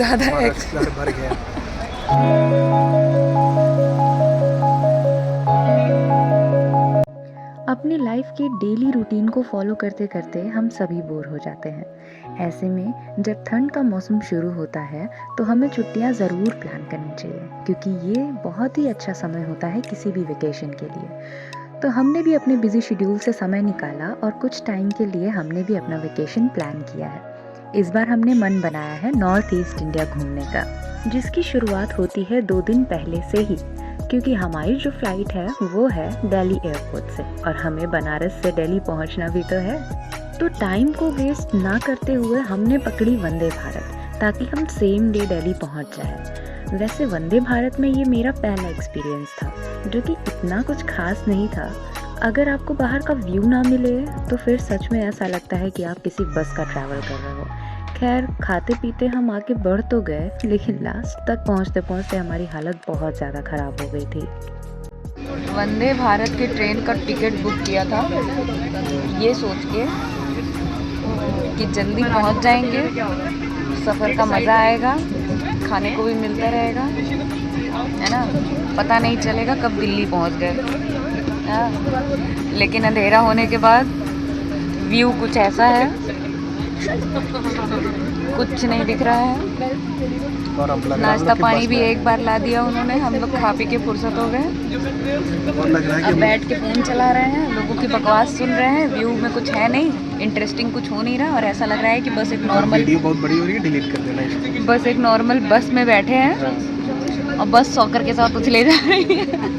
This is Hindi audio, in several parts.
ज़्यादा भर गया। अपनी लाइफ के डेली रूटीन को फॉलो करते करते हम सभी बोर हो जाते हैं। ऐसे में जब ठंड का मौसम शुरू होता है तो हमें छुट्टियां ज़रूर प्लान करनी चाहिए, क्योंकि ये बहुत ही अच्छा समय होता है किसी भी वेकेशन के लिए। तो हमने भी अपने बिजी शेड्यूल से समय निकाला और कुछ टाइम के लिए हमने भी अपना वेकेशन प्लान किया है। इस बार हमने मन बनाया है नॉर्थ ईस्ट इंडिया घूमने का, जिसकी शुरुआत होती है 2 दिन पहले से ही, क्योंकि हमारी जो फ्लाइट है वो है दिल्ली एयरपोर्ट से और हमें बनारस से दिल्ली पहुंचना भी तो है। तो टाइम को वेस्ट ना करते हुए हमने पकड़ी वंदे भारत, ताकि हम सेम डे दिल्ली पहुंच जाए। वैसे वंदे भारत में ये मेरा पहला एक्सपीरियंस था, जो कि इतना कुछ खास नहीं था। अगर आपको बाहर का व्यू ना मिले तो फिर सच में ऐसा लगता है कि आप किसी बस का ट्रैवल कर रहे हो। खैर, खाते पीते हम आगे बढ़ तो गए, लेकिन लास्ट तक पहुंचते पहुंचते हमारी हालत बहुत ज़्यादा ख़राब हो गई थी। वंदे भारत के ट्रेन का टिकट बुक किया था ये सोच के कि जल्दी पहुंच जाएंगे, सफ़र का मज़ा आएगा, खाने को भी मिलता रहेगा, है ना, पता नहीं चलेगा कब दिल्ली पहुंच गए। लेकिन अंधेरा होने के बाद व्यू कुछ ऐसा है, कुछ नहीं दिख रहा है। नाश्ता पानी भी एक बार ला दिया उन्होंने, हम लोग खा पी के फुर्सत हो गए। अब बैठ के फ़ोन चला रहे हैं, लोगों की बकवास सुन रहे हैं। व्यू में कुछ है नहीं, इंटरेस्टिंग कुछ हो नहीं रहा, और ऐसा लग रहा है कि बस एक नॉर्मल वीडियो बहुत बड़ी हो रही है, डिलीट कर देना इसको। बस एक नॉर्मल बस में बैठे हैं और बस सॉकर के साथ उछले जा रही है।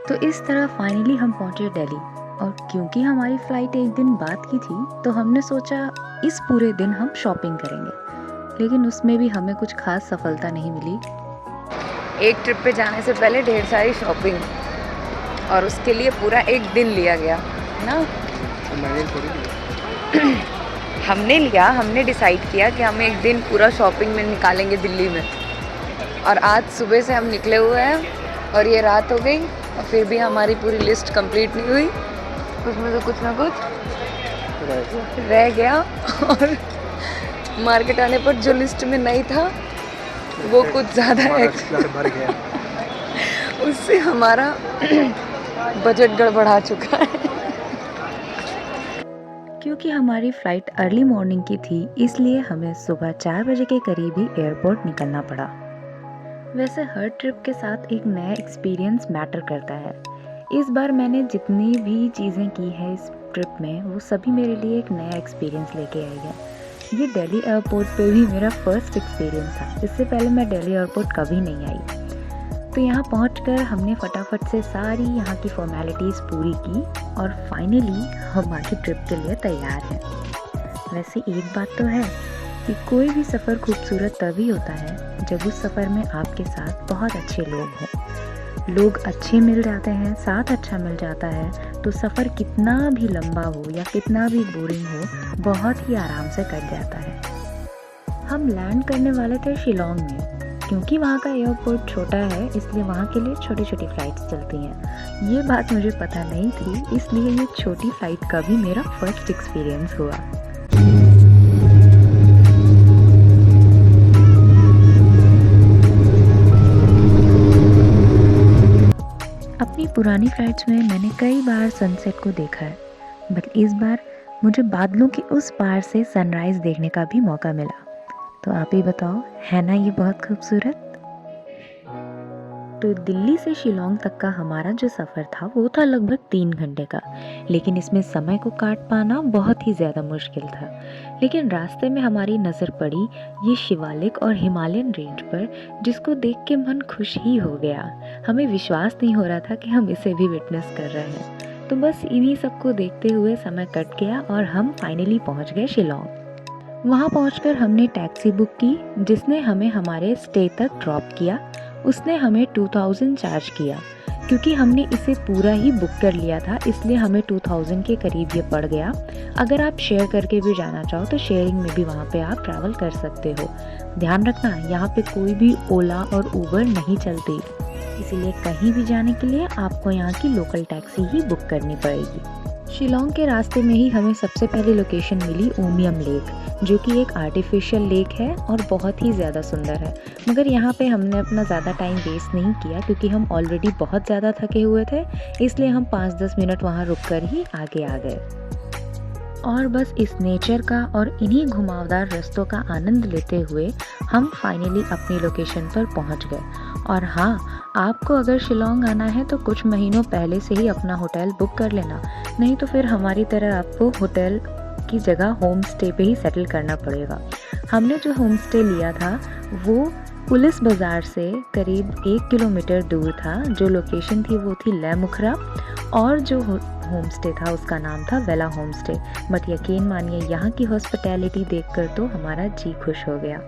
तो इस तरह फाइनली हम पहुंचे दिल्ली, और क्योंकि हमारी फ़्लाइट एक दिन बाद की थी तो हमने सोचा इस पूरे दिन हम शॉपिंग करेंगे, लेकिन उसमें भी हमें कुछ खास सफलता नहीं मिली। एक ट्रिप पे जाने से पहले ढेर सारी शॉपिंग, और उसके लिए पूरा एक दिन लिया गया ना। हमने डिसाइड किया कि हम एक दिन पूरा शॉपिंग में निकालेंगे दिल्ली में, और आज सुबह से हम निकले हुए हैं और ये रात हो गई और फिर भी हमारी पूरी लिस्ट कंप्लीट नहीं हुई। उसमें से कुछ ना कुछ रह गया, और मार्केट आने पर जो लिस्ट में नहीं था वो कुछ ज़्यादा भर गया। उससे हमारा बजट गड़बड़ा चुका है। क्योंकि हमारी फ़्लाइट अर्ली मॉर्निंग की थी, इसलिए हमें सुबह 4 बजे के करीब ही एयरपोर्ट निकलना पड़ा। वैसे हर ट्रिप के साथ एक नया एक्सपीरियंस मैटर करता है। इस बार मैंने जितनी भी चीज़ें की हैं इस ट्रिप में, वो सभी मेरे लिए एक नया एक्सपीरियंस लेके आई है। ये दिल्ली एयरपोर्ट पे भी मेरा फर्स्ट एक्सपीरियंस था। इससे पहले मैं दिल्ली एयरपोर्ट कभी नहीं आई। तो यहाँ पहुँचकर हमने फटाफट से सारी यहाँ की फॉर्मेलिटीज़ पूरी की और फाइनली हम आगे ट्रिप के लिए तैयार हैं। वैसे एक बात तो है कि कोई भी सफ़र खूबसूरत तभी होता है जब उस सफ़र में आपके साथ बहुत अच्छे लोग हों। लोग अच्छे मिल जाते हैं, साथ अच्छा मिल जाता है, तो सफ़र कितना भी लंबा हो या कितना भी बोरिंग हो, बहुत ही आराम से कट जाता है। हम लैंड करने वाले थे शिलोंग में। क्योंकि वहाँ का एयरपोर्ट छोटा है, इसलिए वहाँ के लिए छोटी छोटी फ़्लाइट्स चलती हैं। ये बात मुझे पता नहीं थी, इसलिए ये छोटी फ़्लाइट का भी मेरा फर्स्ट एक्सपीरियंस हुआ। अपनी पुरानी फ्लाइट्स में मैंने कई बार सनसेट को देखा है, बट इस बार मुझे बादलों के उस पार से सनराइज़ देखने का भी मौका मिला। तो आप ही बताओ, है ना ये बहुत खूबसूरत? तो दिल्ली से शिलोंग तक का हमारा जो सफ़र था वो था लगभग 3 घंटे का, लेकिन इसमें समय को काट पाना बहुत ही ज़्यादा मुश्किल था। लेकिन रास्ते में हमारी नज़र पड़ी ये शिवालिक और हिमालयन रेंज पर, जिसको देख के मन खुश ही हो गया। हमें विश्वास नहीं हो रहा था कि हम इसे भी विटनेस कर रहे हैं। तो बस इन्हीं सबको देखते हुए समय कट गया और हम फाइनली पहुँच गए शिलोंग। वहाँ पहुँचकर हमने टैक्सी बुक की, जिसने हमें हमारे स्टे तक ड्रॉप किया। उसने हमें 2000 चार्ज किया। क्योंकि हमने इसे पूरा ही बुक कर लिया था, इसलिए हमें 2000 के करीब ये पड़ गया। अगर आप शेयर करके भी जाना चाहो तो शेयरिंग में भी वहाँ पे आप ट्रैवल कर सकते हो। ध्यान रखना, यहाँ पे कोई भी ओला और उबर नहीं चलती, इसीलिए कहीं भी जाने के लिए आपको यहाँ की लोकल टैक्सी ही बुक करनी पड़ेगी। शिलोंग के रास्ते में ही हमें सबसे पहली लोकेशन मिली उमियम लेक, जो कि एक आर्टिफिशियल लेक है और बहुत ही ज़्यादा सुंदर है। मगर यहाँ पे हमने अपना ज़्यादा टाइम वेस्ट नहीं किया क्योंकि हम ऑलरेडी बहुत ज़्यादा थके हुए थे, इसलिए हम 5-10 मिनट वहाँ रुककर ही आगे आ गए और बस इस नेचर का और इन्हीं घुमावदार रास्तों का आनंद लेते हुए हम फाइनली अपनी लोकेशन पर पहुँच गए। और हाँ, आपको अगर शिलोंग आना है तो कुछ महीनों पहले से ही अपना होटल बुक कर लेना, नहीं तो फिर हमारी तरह आपको होटल की जगह होम स्टे पे ही सेटल करना पड़ेगा। हमने जो होम स्टे लिया था वो पुलिस बाज़ार से करीब 1 किलोमीटर दूर था। जो लोकेशन थी वो थी ले मुखरा और जो होम स्टे था उसका नाम था वेला होम स्टे। बट यकीन मानिए यहाँ की हॉस्पिटैलिटी देखकर तो हमारा जी खुश हो गया।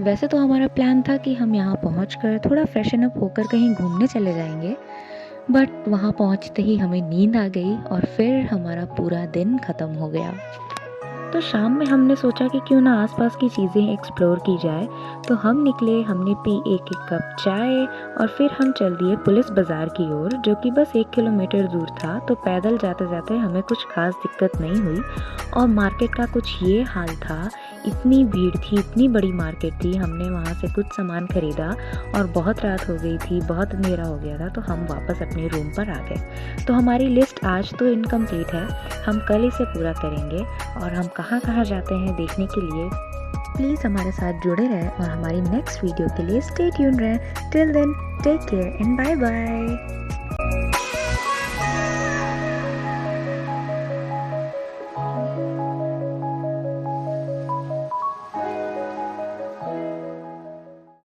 वैसे तो हमारा प्लान था कि हम यहाँ पहुँचकर थोड़ा फ्रेशन अप होकर कहीं घूमने चले जाएंगे, बट वहाँ पहुँचते ही हमें नींद आ गई और फिर हमारा पूरा दिन ख़त्म हो गया। तो शाम में हमने सोचा कि क्यों ना आसपास की चीज़ें एक्सप्लोर की जाए, तो हम निकले, हमने पी एक कप चाय और फिर हम चल दिए पुलिस बाज़ार की ओर, जो कि बस 1 किलोमीटर दूर था। तो पैदल जाते जाते हमें कुछ खास दिक्कत नहीं हुई और मार्केट का कुछ ये हाल था, इतनी भीड़ थी, इतनी बड़ी मार्केट थी। हमने वहाँ से कुछ सामान खरीदा और बहुत रात हो गई थी, बहुत अंधेरा हो गया था, तो हम वापस अपने रूम पर आ गए। तो हमारी लिस्ट आज तो इनकम्प्लीट है, हम कल इसे पूरा करेंगे और हम कहाँ कहाँ जाते हैं देखने के लिए प्लीज़ हमारे साथ जुड़े रहें और हमारी नेक्स्ट वीडियो के लिए स्टे ट्यून रहें। Till then take care and bye bye.